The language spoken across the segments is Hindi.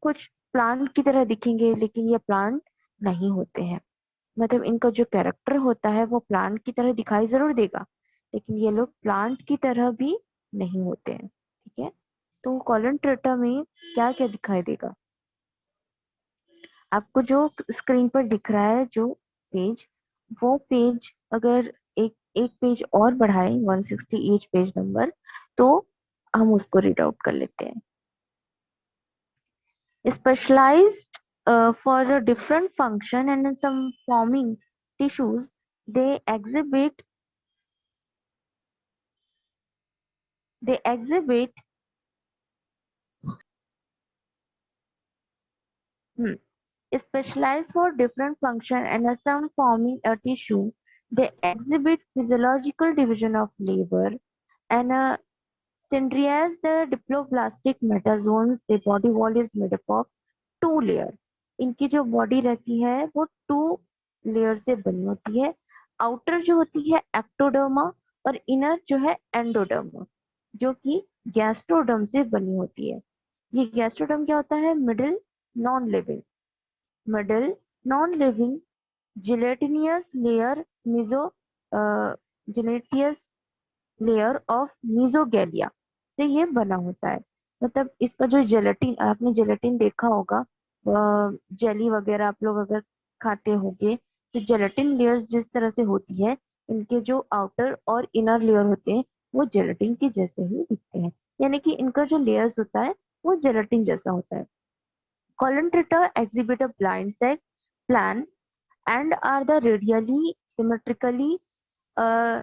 कुछ प्लांट की तरह दिखेंगे लेकिन ये प्लांट नहीं होते हैं। मतलब इनका जो कैरेक्टर होता है वो प्लांट की तरह दिखाई जरूर देगा, लेकिन ये लोग प्लांट की तरह भी नहीं होते हैं। ठीक है, तो कॉलंट्रेटा में क्या क्या दिखाई देगा? आपको जो स्क्रीन पर दिख रहा है जो पेज, वो पेज अगर एक एक पेज और बढ़ाए 168 पेज नंबर, तो हम उसको रीड आउट कर लेते हैं। Specialized for a different function and in some forming tissues, they exhibit they exhibit hmm, specialized for different function and some forming a tissue, they exhibit physiological division of labor and Syndraeas, the diploblastic metazoans, the body wall is made up of two layer. इनकी जो बॉडी रहती है वो टू लेयर से बनी होती है। आउटर जो होती है एक्टोडर्मा और इनर जो है एंडोडर्मा, जो कि गैस्ट्रोडर्म से बनी होती है। ये गैस्ट्रोडर्म क्या होता है? Middle non living gelatinous layer mesogelatinous layer of mesoglea से ये बना होता है। मतलब इसका जो जेलेटिन, आपने जेलेटिन देखा होगा, जेली वगैरह आप लोग अगर खाते होंगे, तो जेलेटिन लेयर्स जिस तरह से होती है, इनके जो आउटर और इनर लेयर होते हैं वो जेलेटिन के जैसे ही दिखते हैं। यानी कि इनका जो लेयर्स होता है वो जेलेटिन जैसा होता है। Colentritta exhibit a blind sac plan and are the radially symmetrically uh,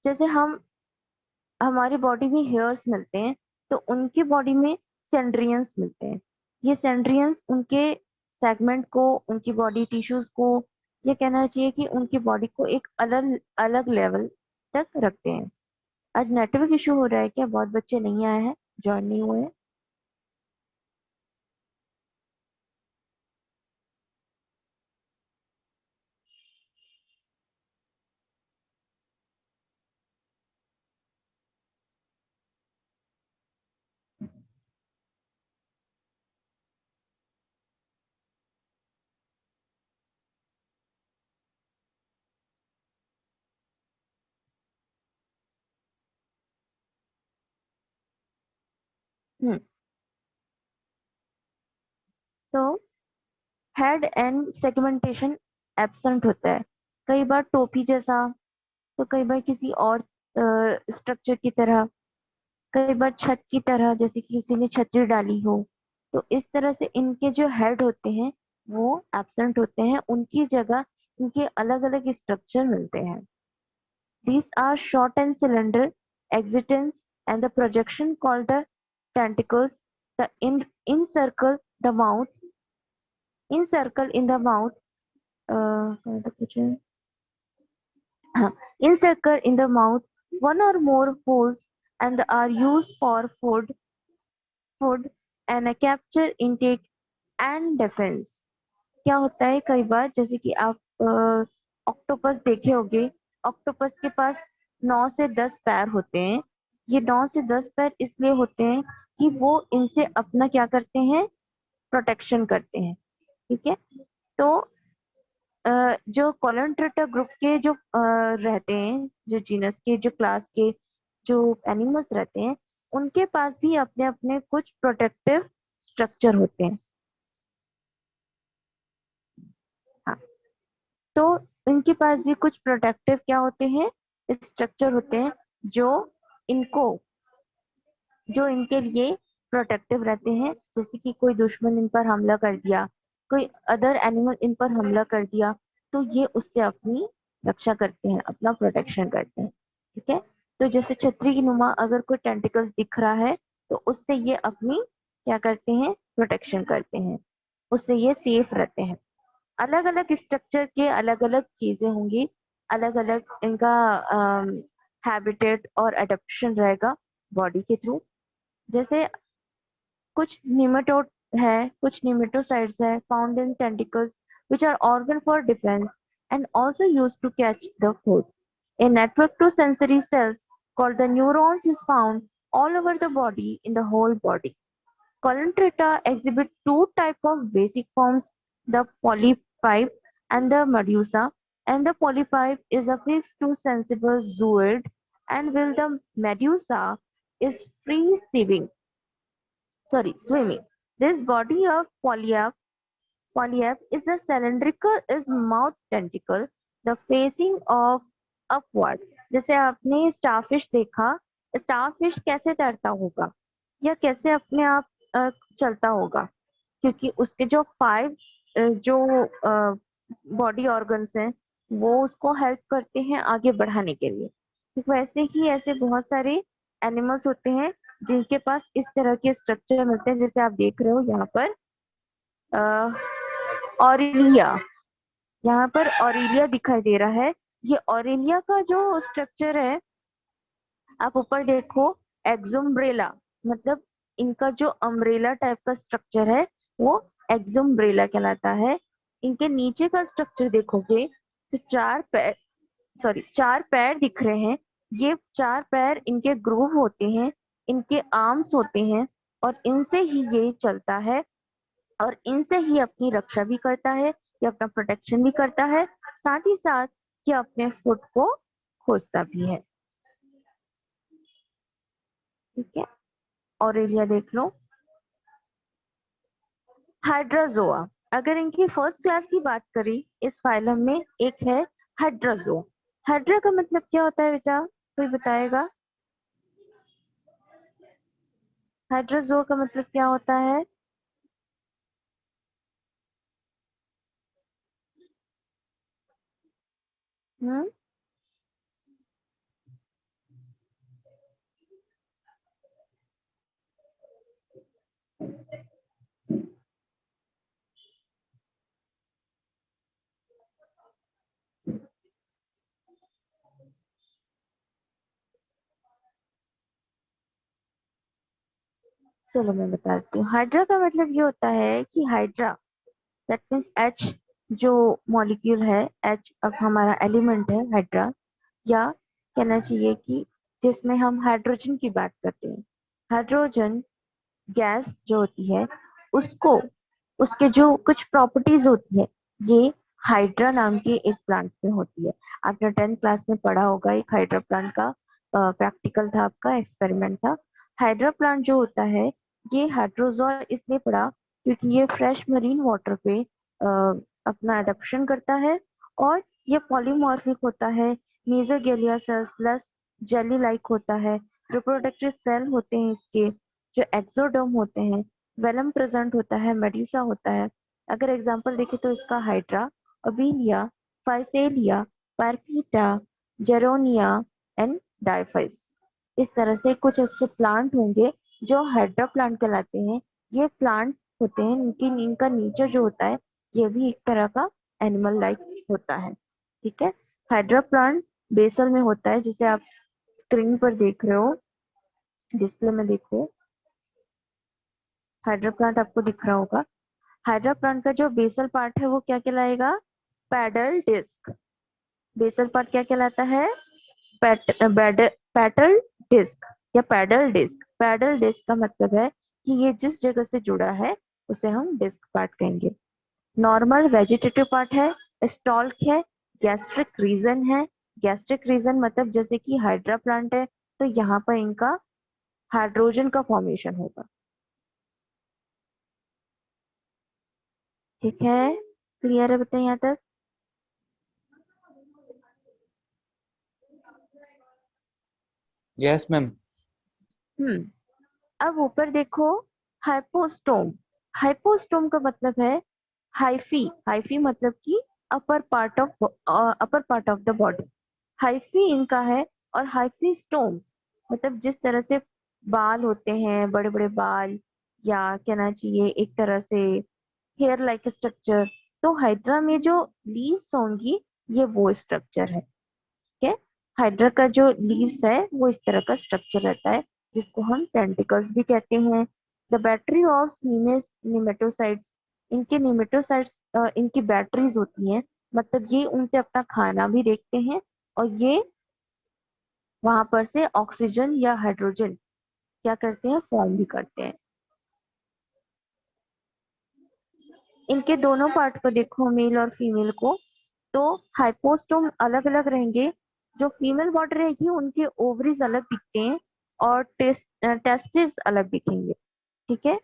जैसे हम हमारी बॉडी में हेयर्स मिलते हैं, तो उनकी बॉडी में सेंड्रियंस मिलते हैं। ये सेंड्रियंस उनके सेगमेंट को, उनकी बॉडी टिश्यूज को, ये कहना चाहिए कि उनकी बॉडी को एक अलग अलग लेवल तक रखते हैं। आज नेटवर्क इशू हो रहा है क्या? बहुत बच्चे नहीं आए हैं, ज्वाइन नहीं हुए हैं। हम्म तो हेड एंड सेगमेंटेशन एब्सेंट होता है। कई बार टोपी जैसा, तो कई बार किसी और स्ट्रक्चर की तरह, कई बार छत की तरह, जैसे कि किसी ने छतरी डाली हो। तो इस तरह से इनके जो हेड होते हैं वो एब्सेंट होते हैं, उनकी जगह इनके अलग अलग स्ट्रक्चर मिलते हैं। These are short and cylinder existence and the projection called the tentacles, the encircle the mouth, encircle in the mouth, कहाँ तक पूछे? हाँ, encircle in the mouth, one or more holes and are used for food and a capture intake and defense। क्या होता है कई बार, जैसे कि आप ऑक्टोपस देखे होंगे, ऑक्टोपस के पास 9 से 10 पैर होते हैं। ये 9 से 10 पैर इसलिए होते हैं कि वो इनसे अपना क्या करते हैं? प्रोटेक्शन करते हैं। ठीक है, तो जो कॉलंट्रेटा ग्रुप के जो रहते हैं, जो जीनस के, जो क्लास के जो एनिमल्स रहते हैं, उनके पास भी अपने अपने कुछ प्रोटेक्टिव स्ट्रक्चर होते हैं। हाँ, तो इनके पास भी कुछ प्रोटेक्टिव क्या होते हैं? स्ट्रक्चर होते हैं, जो इनको जो इनके लिए प्रोटेक्टिव रहते हैं। जैसे कि कोई दुश्मन इन पर हमला कर दिया, कोई अदर एनिमल इन पर हमला कर दिया, तो ये उससे अपनी रक्षा करते हैं, अपना प्रोटेक्शन करते हैं। ठीक है, तो जैसे छतरी की नुमा अगर कोई टेंटिकल्स दिख रहा है, तो उससे ये अपनी क्या करते हैं? प्रोटेक्शन करते हैं, उससे ये सेफ रहते हैं। अलग अलग स्ट्रक्चर के अलग अलग चीजें होंगी, अलग अलग इनका हैबिटेट और अडेप्शन रहेगा बॉडी के थ्रू। जैसे कुछ निमेटोड है, कुछ निमेटोसाइड्स है found in tentacles which are organ for defense and also used to catch the food. A network to sensory cells called the neurons is found all over the body in the whole body. Coleotrata exhibit two type of basic forms, the polypipe and the medusa. And the polypipe is affixed to sensible zooid, and while the medusa is free swimming. This body of polyp is the cylindrical is mouth tentacle, the facing of upward. जैसे आपने स्टारफिश देखा, स्टारफिश कैसे तैरता होगा या कैसे अपने आप चलता होगा, क्योंकि उसके जो फाइव जो बॉडी ऑर्गन्स हैं वो उसको हेल्प करते हैं आगे बढ़ाने के लिए। तो वैसे ही ऐसे बहुत सारे एनिमल्स होते हैं जिनके पास इस तरह के स्ट्रक्चर मिलते हैं, जैसे आप देख रहे हो यहाँ पर ऑरिलिया, यहाँ पर ऑरिलिया दिखाई दे रहा है। ये ऑरिलिया का जो स्ट्रक्चर है, आप ऊपर देखो, एक्सुम्ब्रेला, मतलब इनका जो अम्ब्रेला टाइप का स्ट्रक्चर है वो एक्सुम्ब्रेला कहलाता है। इनके नीचे का स्ट्रक्चर देखोगे तो चार पैर दिख रहे हैं। ये चार पैर इनके ग्रूव होते हैं, इनके आर्म्स होते हैं, और इनसे ही ये चलता है और इनसे ही अपनी रक्षा भी करता है, ये अपना प्रोटेक्शन भी करता है, साथ ही साथ ये अपने फुट को खोजता भी है। ठीक है, ऑरेलिया देख लो। हाइड्राजोआ, अगर इनकी फर्स्ट क्लास की बात करें इस फाइलम में, एक है हाइड्राजोआ। हाइड्रा का मतलब क्या होता है बेटा, कोई बताएगा? हाइड्राजोआ का मतलब क्या होता है? हम्म, चलो मैं बताती हूँ। हाइड्रा का मतलब ये होता है कि हाइड्रा, दैट मीन्स एच, जो मॉलिक्यूल है, एच अब हमारा एलिमेंट है हाइड्रा, या कहना चाहिए कि जिसमें हम हाइड्रोजन की बात करते हैं। हाइड्रोजन गैस जो होती है उसको, उसके जो कुछ प्रॉपर्टीज होती है, ये हाइड्रा नाम के एक प्लांट में होती है। आपने 10th क्लास में पढ़ा होगा, एक हाइड्रा प्लांट का प्रैक्टिकल था, आपका एक्सपेरिमेंट था। हाइड्रा प्लांट जो होता है, ये हाइड्रोजोआ इसलिए पड़ा क्योंकि ये फ्रेश मरीन वाटर पे अपना अडप्शन करता है, और ये पॉलीमॉर्फिक होता है, मेसोगेलिया सेल्स प्लस जेली लाइक होता है। रिप्रोडक्टिव सेल होते हैं इसके, जो एक्सोडर्म होते हैं, वेलम प्रेजेंट होता है, मेड्यूसा होता है। अगर एग्जांपल देखें तो इसका हाइड्रा, ओबीलिया, फाइसेलिया, पारपीटा, जेरोनिया एंड डायफाइस, इस तरह से कुछ ऐसे प्लांट होंगे जो हाइड्रा प्लांट कहलाते हैं। ये प्लांट होते हैं, इनकी इनका नेचर जो होता है ये भी एक तरह का एनिमल लाइक होता है। ठीक है, हाइड्रा प्लांट बेसल में होता है, जिसे आप स्क्रीन पर देख रहे हो, डिस्प्ले में देखो, हाइड्रा प्लांट आपको दिख रहा होगा। हाइड्रा प्लांट का जो बेसल पार्ट है वो क्या कहलाएगा? Pedal disc. बेसल पार्ट क्या कहलाता है? पैटल डिस्क या पैडल डिस्क। पैडल डिस्क का मतलब है कि ये जिस जगह से जुड़ा है उसे हम डिस्क पार्ट कहेंगे। नॉर्मल वेजिटेटिव पार्ट है, स्टॉल्क है, गैस्ट्रिक रीजन है। गैस्ट्रिक रीजन मतलब जैसे कि हाइड्रा प्लांट है तो यहाँ पर इनका हाइड्रोजन का फॉर्मेशन होगा। ठीक है, क्लियर है बेटा यहाँ तक? Yes ma'am. अब ऊपर देखो, हाइपोस्टोम। हाइपोस्टोम का मतलब है हाइफी। हाइफी मतलब कि upper part of the body, hyphae इनका है। और हाइफी स्टोम मतलब जिस तरह से बाल होते हैं, बड़े बड़े बाल, या कहना चाहिए एक तरह से हेयर लाइक स्ट्रक्चर, तो हाइड्रा में जो लीव्स होंगी ये वो स्ट्रक्चर है। ठीक है, हाइड्रा का जो लीव्स है वो इस तरह का स्ट्रक्चर रहता है, जिसको हम टेंटिकल्स भी कहते हैं। द बैटरी ऑफ निमेटोसाइट्स, इनके निमेटोसाइट्स इनकी बैटरीज होती हैं, मतलब ये उनसे अपना खाना भी देखते हैं, और ये वहां पर से ऑक्सीजन या हाइड्रोजन क्या करते हैं, फॉर्म भी करते हैं। इनके दोनों पार्ट को देखो, मेल और फीमेल को, तो हाइपोस्टोम अलग अलग रहेंगे। जो फीमेल बॉडी रहेगी उनके ओवरीज अलग दिखते हैं और टेस्टिस अलग दिखेंगे। ठीक है।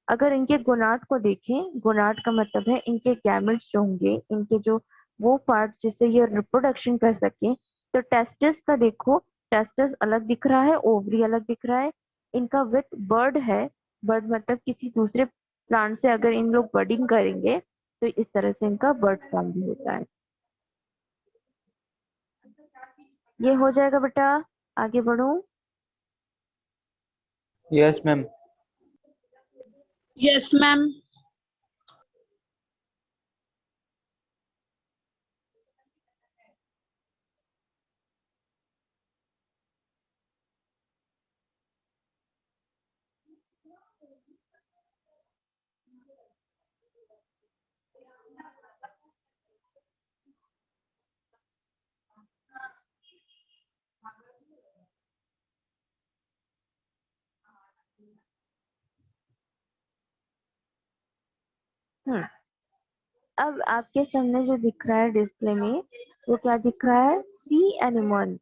अगर इनके गोनाड को देखें, गोनाड का मतलब है इनके गैमेट्स जो होंगे, इनके जो वो पार्ट जिससे ये रिप्रोडक्शन कर सके। तो टेस्टिस का देखो, टेस्टिस अलग दिख रहा है, ओवरी अलग दिख रहा है। इनका विथ बर्ड है, बर्ड मतलब किसी दूसरे प्लांट से अगर इन लोग बर्डिंग करेंगे तो इस तरह से इनका बर्ड फॉर्म भी होता है। ये हो जाएगा बेटा, आगे बढ़ो। Yes, ma'am. Yes, ma'am. हम्म। अब आपके सामने जो दिख रहा है डिस्प्ले में, वो क्या दिख रहा है, सी एनिमल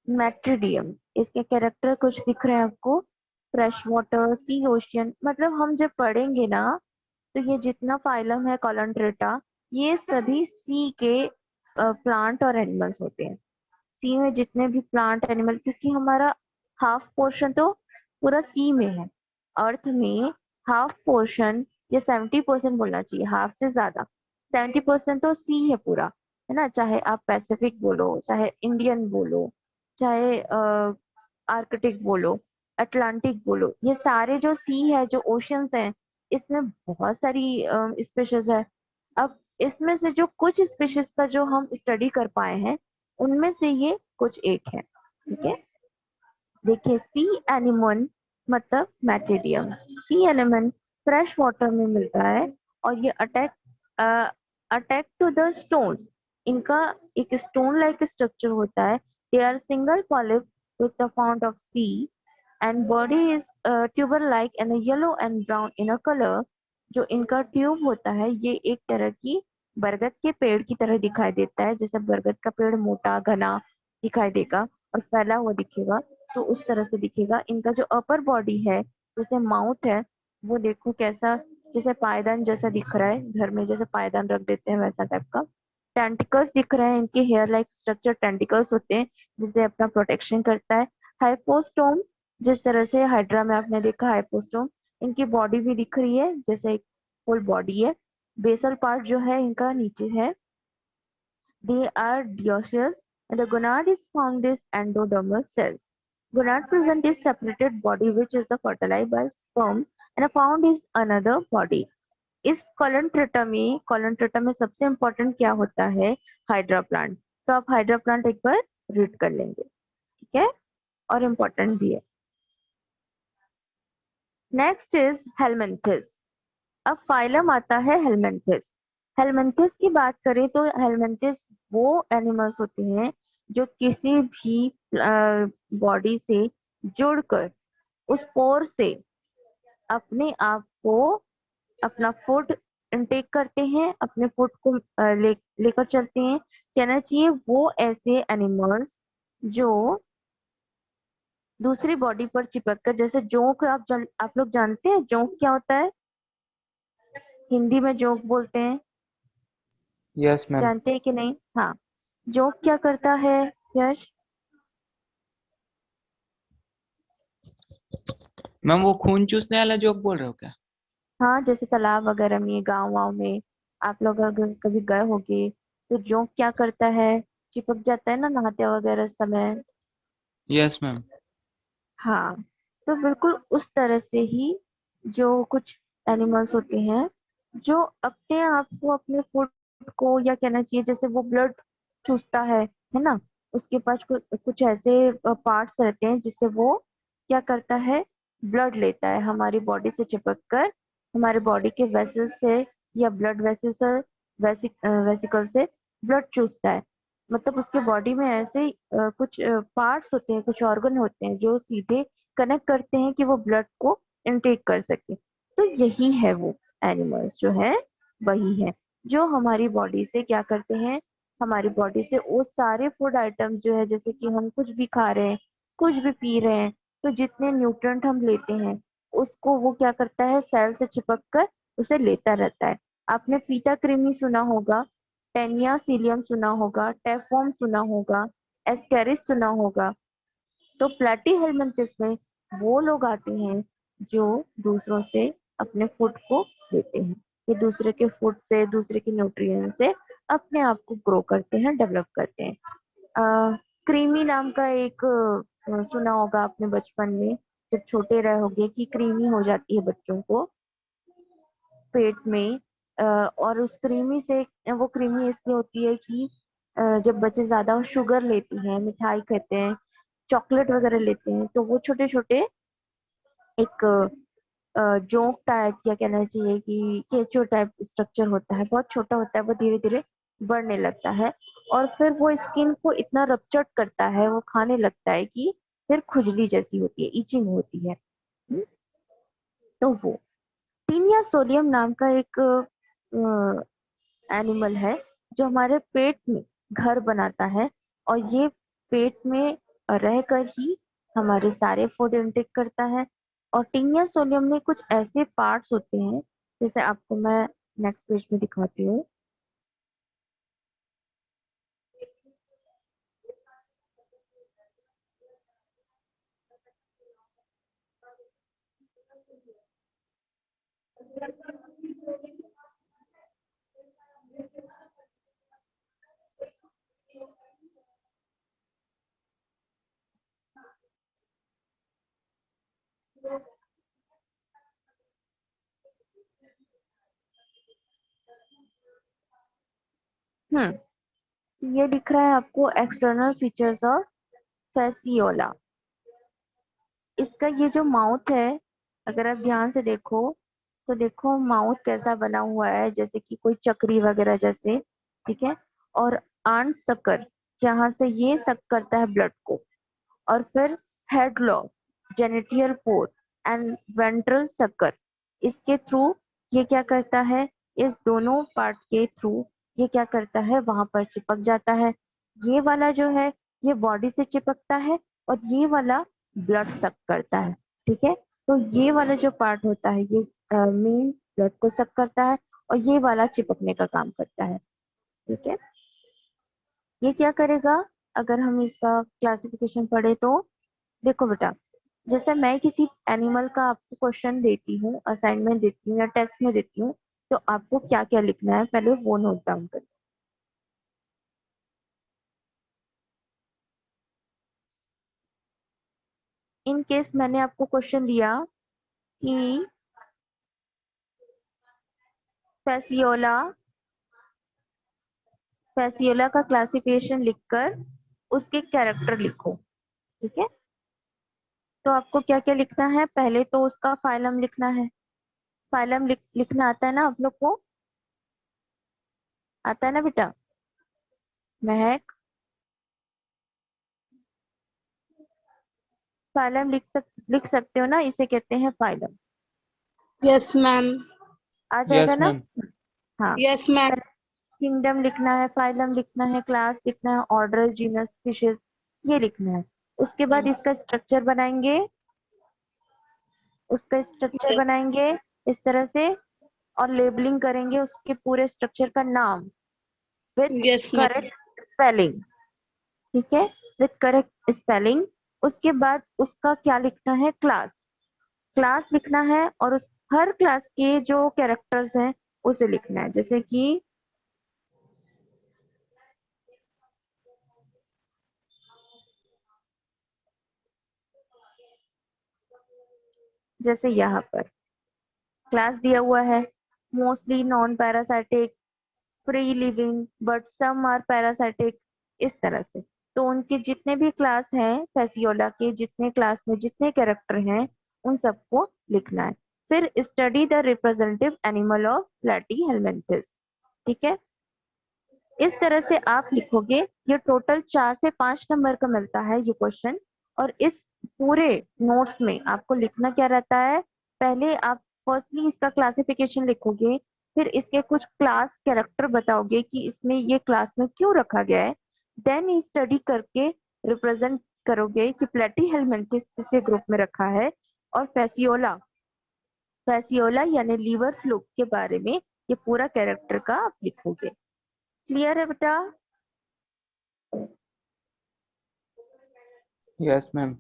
मैट्रिडियम। इसके कैरेक्टर कुछ दिख रहे हैं आपको, फ्रेश वाटर, सी ओशियन। मतलब हम जब पढ़ेंगे ना, तो ये जितना फाइलम है कॉलंट्रेटा, ये सभी सी के प्लांट और एनिमल्स होते हैं। सी में जितने भी प्लांट एनिमल, क्योंकि हमारा हाफ पोर्शन तो पूरा सी में है। अर्थ में हाफ पोर्शन, या 70% बोलना चाहिए, हाफ से ज्यादा, 70% तो सी है पूरा, है ना। चाहे आप पैसिफिक बोलो, चाहे इंडियन बोलो, चाहे आर्कटिक बोलो, अटलांटिक बोलो, ये सारे जो सी है, जो ओशियंस हैं, इसमें बहुत सारी स्पीशीज है। अब इसमें से जो कुछ स्पीशीज का जो हम स्टडी कर पाए हैं, उनमें से ये कुछ एक है। ठीक है। देखिए, सी एनिमन मतलब मैटेरियम। सी एनिमन फ्रेश वाटर में मिलता है, और ये अटैक टू द स्टोन्स। इनका एक स्टोन लाइक स्ट्रक्चर होता है। They are single polyp with the found of sea, and body is tuber like and yellow and brown in a colour. जो इनका ट्यूब होता है, ये एक तरह की बरगद के पेड़ की तरह दिखाई देता है। जैसे बरगद का पेड़ मोटा घना दिखाई देगा और फैला हुआ दिखेगा, तो उस तरह से दिखेगा। इनका जो अपर बॉडी है, जैसे माउथ है, वो देखो कैसा, जैसे पायदान जैसा दिख रहा है, घर में जैसे पायदान रख देते हैं वैसा टाइप का। टेंटिकल्स दिख रहे हैं, इनके हेयर लाइक स्ट्रक्चर टेंटिकल्स होते हैं, जिससे अपना प्रोटेक्शन करता है। हाइपोस्टोम, जिस तरह से हाइड्रा में आपने देखा हाइपोस्टोम, इनकी बॉडी भी दिख रही है, जैसे एक फुल बॉडी है। बेसल पार्ट जो है इनका नीचे है। They are dioecious, and the gonad is found as endodermal cells. Gonad present is separated body which is the fertilized by sperm, and found is another body. इस कॉलंट्रेटा में सबसे इम्पोर्टेंट क्या होता है, हाइड्रा प्लांट। तो आप हाइड्रा प्लांट एक बार रीड कर लेंगे, ठीक है, और इम्पोर्टेंट भी है। Next is helminths. अब फाइलम आता है हेलमिंथिस। हेलमिंथिस की बात करें तो हेलमिंथिस वो एनिमल्स होते हैं जो किसी भी बॉडी से जुड़कर उस पोर से अपने आप को, अपना फूड इनटेक करते हैं, अपने फूड को लेकर चलते हैं। कहना चाहिए वो ऐसे एनिमल्स जो दूसरी बॉडी पर चिपक कर, जैसे जोंक, आप लोग जानते हैं जोंक क्या होता है, हिंदी में जोंक बोलते हैं, Yes, ma'am. जानते हैं कि नहीं। हाँ, जोंक क्या करता है यश। मैम वो खून चूसने वाला जोक बोल रहे हो क्या? हाँ, जैसे तालाब वगैरह में, गाँव वाँव में आप लोग अगर कभी गए होंगे, तो जोंक क्या करता है, चिपक जाता है ना नहाते वगैरह समय। Yes, ma'am. हाँ, तो बिल्कुल उस तरह से ही जो कुछ एनिमल्स होते हैं जो अपने आप को, अपने फूड को, या कहना चाहिए जैसे वो ब्लड चूसता है ना। उसके पास कुछ ऐसे पार्ट्स रहते हैं जिससे वो क्या करता है, ब्लड लेता है हमारी बॉडी से चिपक कर, हमारे बॉडी के वेसल्स से या ब्लड वेसिकल से ब्लड चूसता है। मतलब उसके बॉडी में ऐसे कुछ पार्ट्स होते हैं, कुछ ऑर्गन होते हैं जो सीधे कनेक्ट करते हैं कि वो ब्लड को इनटेक कर सके। तो यही है वो एनिमल्स जो है, वही है जो हमारी बॉडी से क्या करते हैं, हमारी बॉडी से वो सारे फूड आइटम्स जो है, जैसे कि हम कुछ भी खा रहे हैं, कुछ भी पी रहे हैं, तो जितने न्यूट्रिएंट हम लेते हैं उसको वो क्या करता है, सेल से चिपक कर उसे लेता रहता है। आपने फीटा क्रीमी सुना होगा, टेनिया सीलियम सुना होगा, टेफॉर्म सुना होगा, एस्केरिस सुना होगा। तो प्लेटी हेलमिंथेस में वो लोग आते हैं जो दूसरों से अपने फूड को लेते हैं, ये दूसरे के फूड से, दूसरे के न्यूट्रिएंट से अपने आप को ग्रो करते हैं, डेवलप करते हैं। क्रीमी नाम का एक सुना होगा आपने बचपन में, जब छोटे रहे होगे, कि क्रीमी हो जाती है बच्चों को पेट में। और उस क्रीमी से, वो क्रीमी इसलिए होती है कि जब बच्चे ज्यादा शुगर लेते हैं, मिठाई खाते हैं, चॉकलेट वगैरह लेते हैं, तो वो छोटे छोटे एक जोंक टाइप, या कहना चाहिए कि केचो टाइप स्ट्रक्चर होता है, बहुत छोटा होता है, वो धीरे धीरे बढ़ने लगता है और फिर वो स्किन को इतना रपचट करता है, वो खाने लगता है कि फिर खुजली जैसी होती है, इचिंग होती है। तो वो टीनिया सोलियम नाम का एक एनिमल है जो हमारे पेट में घर बनाता है, और ये पेट में रहकर ही हमारे सारे फूड इनटेक करता है। और टीनिया सोलियम में कुछ ऐसे पार्ट्स होते हैं, जैसे आपको मैं नेक्स्ट पेज में दिखाती हूँ। ये दिख रहा है आपको एक्सटर्नल फीचर्स ऑफ फेसियोला। इसका ये जो माउथ है, अगर आप ध्यान से देखो तो देखो माउथ कैसा बना हुआ है, जैसे कि कोई चक्री वगैरह जैसे, ठीक है। और आंट सकर, जहाँ से ये सक करता है ब्लड को। और फिर हेडलॉक, जेनिटियल पोर एंड वेंट्रल सकर, इसके थ्रू ये क्या करता है, इस दोनों पार्ट के थ्रू ये क्या करता है, वहां पर चिपक जाता है। ये वाला जो है ये बॉडी से चिपकता है, और ये वाला ब्लड सक करता है, ठीक है। तो ये वाला जो पार्ट होता है ये मेन ब्लड को सक करता है, और ये वाला चिपकने का काम करता है, ठीक है। ये क्या करेगा, अगर हम इसका क्लासिफिकेशन पढ़े तो देखो बेटा, जैसे मैं किसी एनिमल का आपको क्वेश्चन देती हूँ, असाइनमेंट देती हूँ या टेस्ट में देती हूँ, तो आपको क्या क्या लिखना है पहले वो नोट डाउन करो। इन केस मैंने आपको क्वेश्चन दिया कि फेसियोला, फेसियोला का क्लासिफिकेशन लिखकर उसके कैरेक्टर लिखो, ठीक है। तो आपको क्या क्या लिखना है, पहले तो उसका फाइलम लिखना है। फाइलम लिखना आता है ना आप लोग को, आता है ना बेटा महक? फाइलम लिख सकते हो ना, इसे कहते हैं फाइलम। Yes ma'am. आ जाएगा यस ना? मैम। हाँ। Yes ma'am. किंगडम लिखना है, फाइलम लिखना है, क्लास लिखना है, ऑर्डर, जीनस, फिशेस, ये लिखना है। उसके बाद इसका स्ट्रक्चर बनाएंगे, उसका स्ट्रक्चर बनाएंगे इस तरह से, और लेबलिंग करेंगे उसके पूरे स्ट्रक्चर का नाम with yes ma'am. Correct spelling, ठीक है, विथ करेक्ट स्पेलिंग। उसके बाद उसका क्या लिखना है, क्लास, क्लास लिखना है, और उस हर क्लास के जो कैरेक्टर्स हैं उसे लिखना है, जैसे कि जैसे यहाँ पर क्लास दिया हुआ है, mostly non parasitic, free living, but some are parasitic, इस तरह से। तो उनके जितने भी क्लास हैं, फेसियोला के जितने क्लास में जितने कैरेक्टर हैं, उन सबको लिखना है। फिर study the representative animal of प्लेटी हेलमिंथेस, ठीक है। इस तरह से आप लिखोगे। ये टोटल 4 से 5 नंबर का मिलता है ये क्वेश्चन। और इस पूरे नोट्स में आपको लिखना क्या रहता है, पहले आप फर्स्टली इसका क्लासिफिकेशन लिखोगे, फिर इसके कुछ क्लास कैरेक्टर बताओगे कि इसमें ये क्लास में क्यों रखा गया है। देन स्टडी करके रिप्रेजेंट करोगे कि प्लेटीहेलमिन्थेस किस ग्रुप में रखा है। और फैसियोला फैसियोला यानी लीवर फ्लूक के बारे में ये पूरा कैरेक्टर का आप लिखोगे। क्लियर है बेटा? Yes ma'am.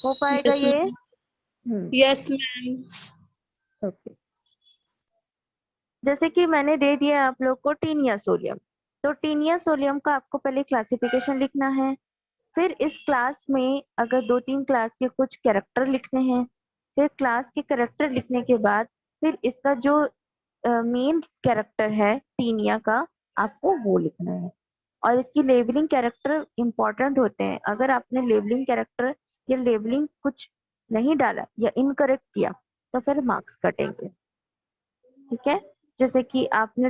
हो पाएगा Yes, ये? ma'am. Yes, ma'am. ओके। जैसे कि मैंने दे दिया आप लोग को टीनिया सोलियम, तो टीनिया सोलियम का आपको पहले क्लासिफिकेशन लिखना है। फिर इस क्लास में अगर 2-3 क्लास के कुछ कैरेक्टर लिखने हैं, फिर क्लास के कैरेक्टर लिखने के बाद फिर इसका जो मेन कैरेक्टर है टीनिया का, आपको वो लिखना है। और इसकी लेबलिंग कैरेक्टर इंपॉर्टेंट होते हैं। अगर आपने लेबलिंग कैरेक्टर या लेबलिंग कुछ नहीं डाला या इनकरेक्ट किया तो फिर मार्क्स कटेंगे। ठीक है? जैसे कि आपने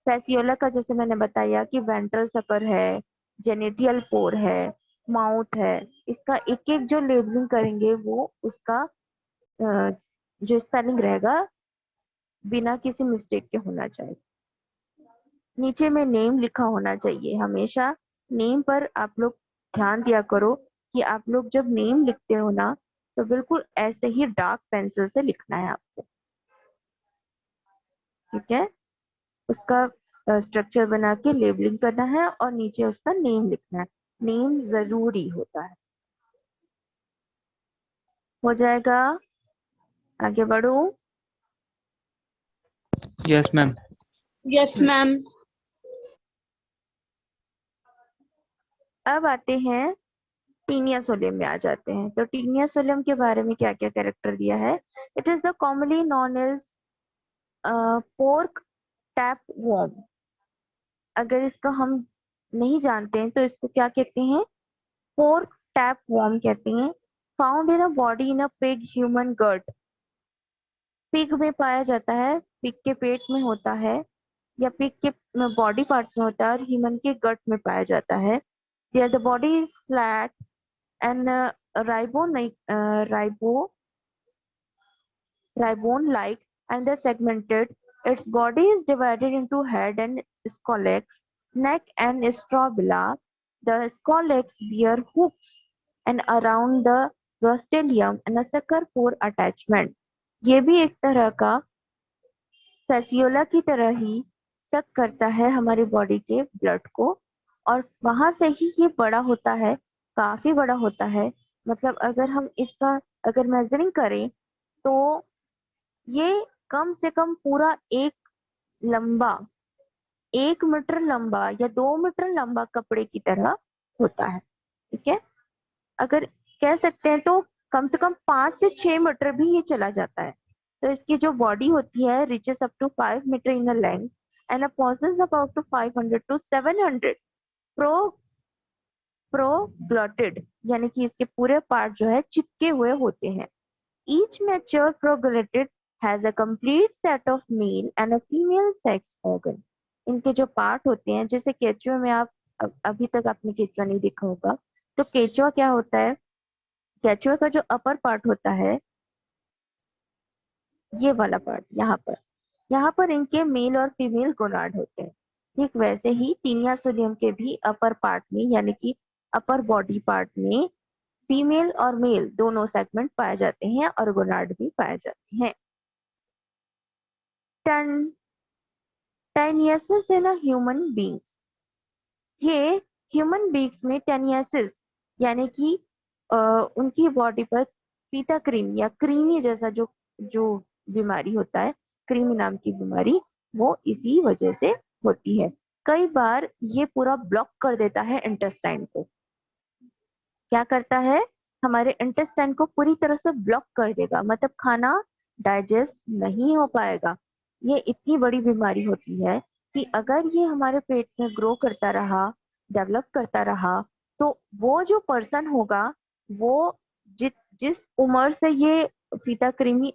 फैसियोला का जैसे मैंने बताया कि वेंट्रल सकर है, जेनिटियल पोर है, माउथ है, इसका एक एक जो लेबलिंग करेंगे वो उसका जो स्पेलिंग रहेगा बिना किसी मिस्टेक के होना चाहिए। नीचे में नेम लिखा होना चाहिए। हमेशा नेम पर आप लोग ध्यान दिया करो कि आप लोग जब नेम लिखते हो ना तो बिल्कुल ऐसे ही डार्क पेंसिल से लिखना है आपको। ठीक है? उसका स्ट्रक्चर बना के लेबलिंग करना है और नीचे उसका नेम लिखना है। नेम जरूरी होता है। हो जाएगा? आगे बढ़ो। Yes ma'am. Yes, ma'am. अब आते हैं टीनिया सोलियम में आ जाते हैं। तो टीनिया सोलियम के बारे में क्या क्या कैरेक्टर दिया है। It is the commonly known as pork tapeworm. अगर इसका हम नहीं जानते हैं तो इसको क्या कहते हैं, पोर्क टैप वॉर्म कहते हैं। Found in a body in a pig human gut. Pig में पाया जाता है, पिग के पेट में होता है या पिग के बॉडी पार्ट में होता है और ह्यूमन के गट में पाया जाता है। There the body is flat and ribone like and the segmented. Its body is divided into head and scolex, neck and strobila. The scolex bear hooks and around the rostelium and a sucker for attachment. ये भी एक तरह का फैसियोला की तरह ही सक करता है हमारी बॉडी के ब्लड को और वहां से ही ये बड़ा होता है, काफी बड़ा होता है। मतलब अगर हम इसका अगर मेजरिंग करें तो ये कम से कम पूरा लंबा 1 मीटर लंबा या 2 मीटर लंबा कपड़े की तरह होता है। ठीक है? अगर कह सकते हैं तो कम से कम 5 से 6 मीटर भी ये चला जाता है। तो इसकी जो बॉडी होती है reaches up to 5 metre in length and possess about two 500 to 700 pro proglottid, यानी कि इसके पूरे पार्ट जो है चिपके हुए होते हैं। Each mature proglottid has a complete set of male and a female sex organ. इनके जो पार्ट होते हैं, जैसे केचुआ में आप अभी तक आपने केचुआ नहीं देखा होगा, तो केचुआ क्या होता है, केचुआ का जो अपर पार्ट होता है ये वाला पार्ट, यहाँ पर इनके मेल और फीमेल गोनाड होते हैं। ठीक वैसे ही टीनिया सोलियम के भी अपर पार्ट में यानी कि अपर बॉडी पार्ट में फीमेल और मेल दोनों सेगमेंट पाए जाते हैं और गोनाड भी पाए जाते हैं। टेनियसिस इन ह्यूमन बींग्स। ये ह्यूमन बींग्स में टेनियसिस यानी कि उनकी बॉडी पर फीता क्रीम या क्रीमी जैसा जो जो बीमारी होता है, क्रीमी नाम की बीमारी, वो इसी वजह से होती है। कई बार ये पूरा ब्लॉक कर देता है इंटेस्टाइन को। क्या करता है, हमारे इंटेस्टाइन को पूरी तरह से ब्लॉक कर देगा, मतलब खाना डाइजेस्ट नहीं हो पाएगा। ये इतनी बड़ी बीमारी होती है कि अगर ये हमारे पेट में ग्रो करता रहा, डेवलप करता रहा, तो वो जो पर्सन होगा वो जिस उम्र से ये फीता कृमि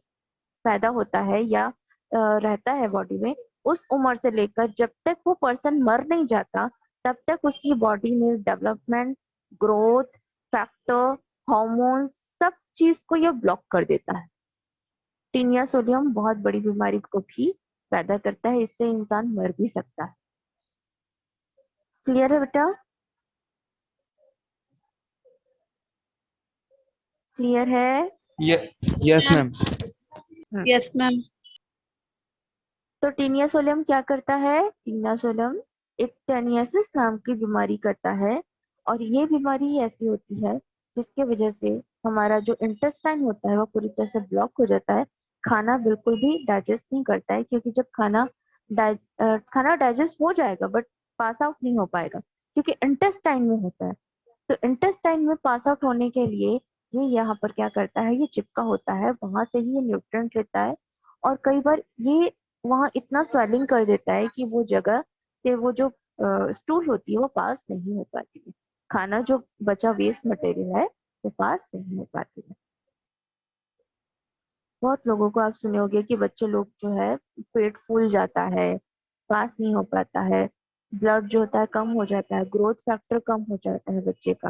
पैदा होता है या रहता है बॉडी में, उस उम्र से लेकर जब तक वो पर्सन मर नहीं जाता तब तक उसकी बॉडी में डेवलपमेंट, ग्रोथ, फैक्टर, हार्मोन सब चीज को ये ब्लॉक कर देता है। टीनिया सोडियम बहुत बड़ी बीमारी को भी पैदा करता है, इससे इंसान मर भी सकता है। क्लियर है बेटा? क्लियर है? Yes ma'am. Yes, ma'am. तो टीनिया सोडियम क्या करता है? टीनिया सोडियम एक टेनियासिस नाम की बीमारी करता है, और ये बीमारी ऐसी होती है जिसके वजह से हमारा जो इंटेस्टाइन होता है वो पूरी तरह से ब्लॉक हो जाता है। खाना बिल्कुल भी डाइजेस्ट नहीं करता है, क्योंकि जब खाना डाइजेस्ट हो जाएगा बट पास आउट नहीं हो पाएगा, क्योंकि इंटेस्टाइन में होता है। तो इंटेस्टाइन में पास आउट होने के लिए ये यहाँ पर क्या करता है, ये चिपका होता है, वहां से ही ये न्यूट्रिएंट लेता है, और कई बार ये वहां इतना स्वेलिंग कर देता है कि वो जगह से वो जो स्टूल होती है वो पास नहीं हो पाती है। खाना जो बचा वेस्ट मटेरियल है वो पास नहीं हो पाती है। बहुत लोगों को आप सुने होंगे कि बच्चे लोग जो है पेट फूल जाता है, पास नहीं हो पाता है, ब्लड जो होता है कम हो जाता है, ग्रोथ फैक्टर कम हो जाता है बच्चे का।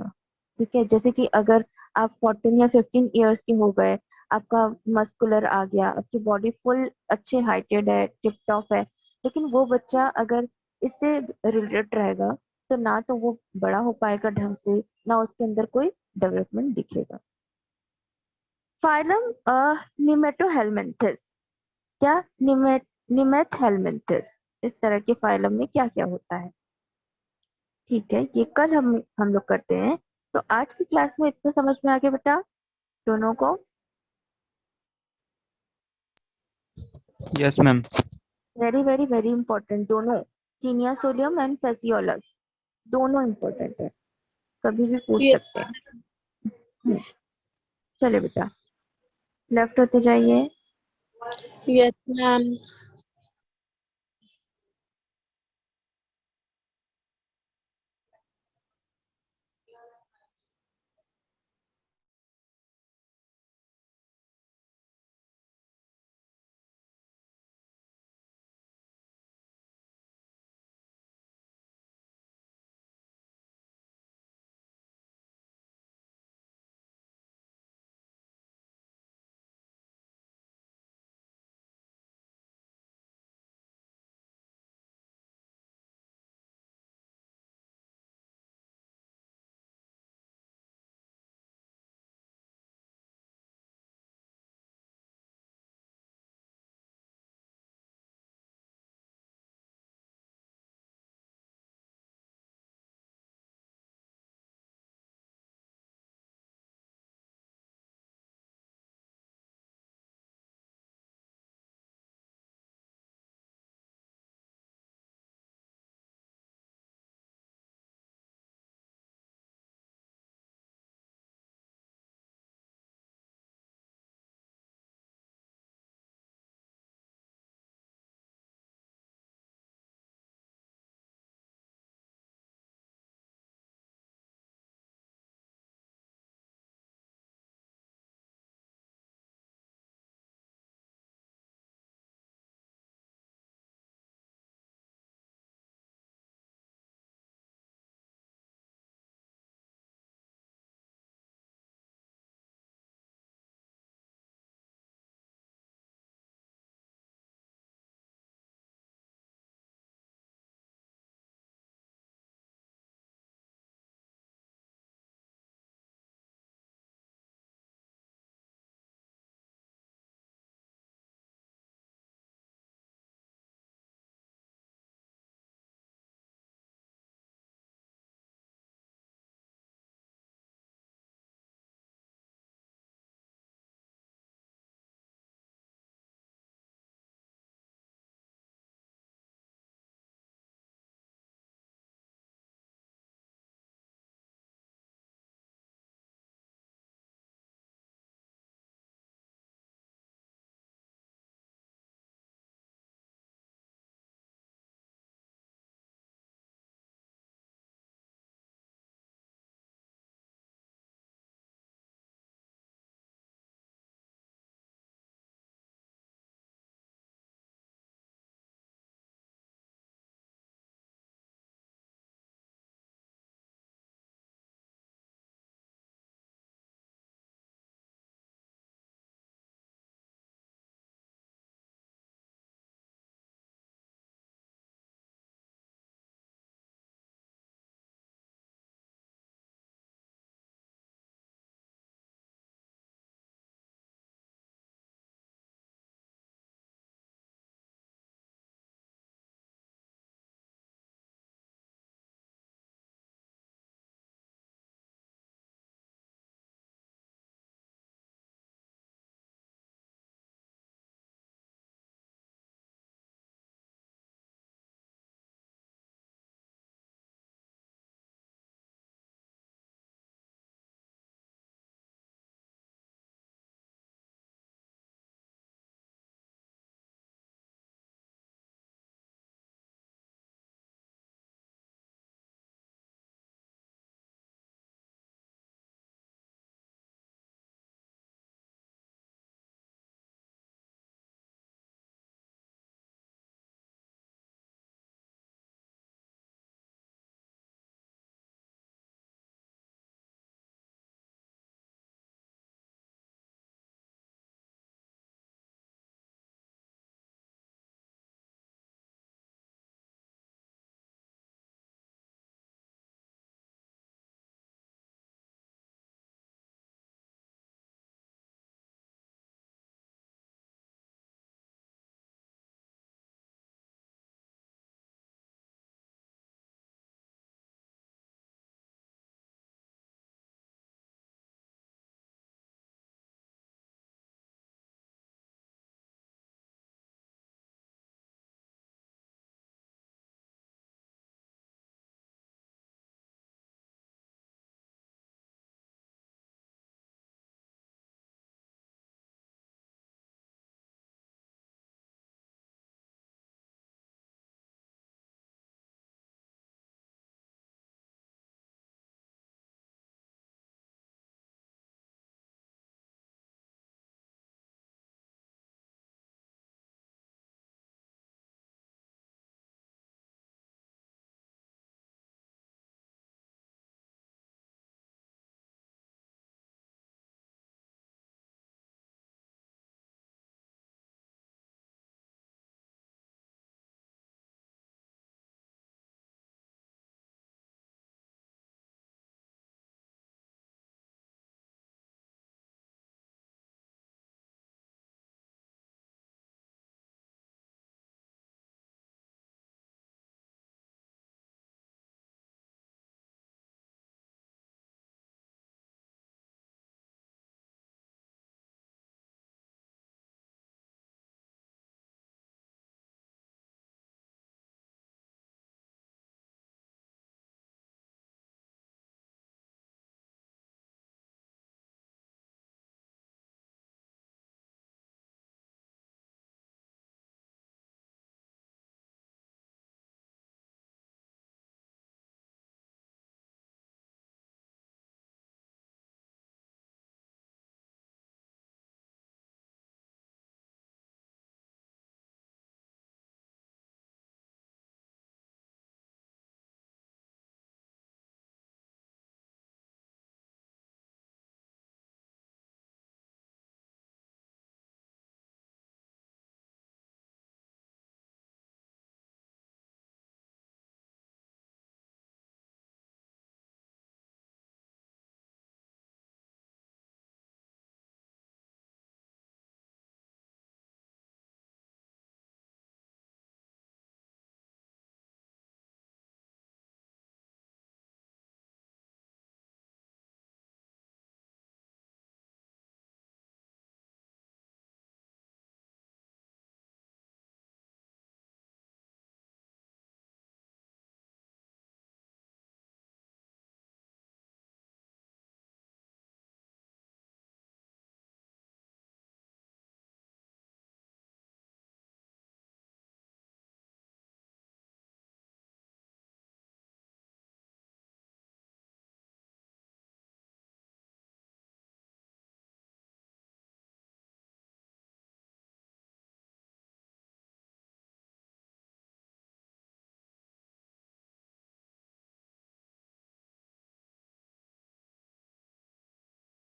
ठीक है, जैसे कि अगर आप 14 या 15 ईयर्स के हो गए, आपका मस्कुलर आ गया, आपकी बॉडी फुल अच्छे हाइटेड है, टिप टॉप है, लेकिन वो बच्चा अगर इससे रिलेटेड रहेगा तो ना तो वो बड़ा हो पाएगा ढंग से, ना उसके अंदर कोई डेवलपमेंट दिखेगा। फाइलम निमेटोहेलमिन्थिस। क्या? निमेटहेलमिन्थिस। इस तरह के फाइलम में क्या क्या होता है? ठीक है, ये कल हम लोग करते हैं। तो आज की क्लास में इतना समझ में आ गया बेटा दोनों को? Yes ma'am. Very very very important दोनों, टीनिया सोडियम एंड फेसियोलस, दोनों इंपॉर्टेंट है, कभी भी पूछ Yes, सकते हैं। चलिए बेटा, लेफ्ट होते जाइए। yes, ma'am.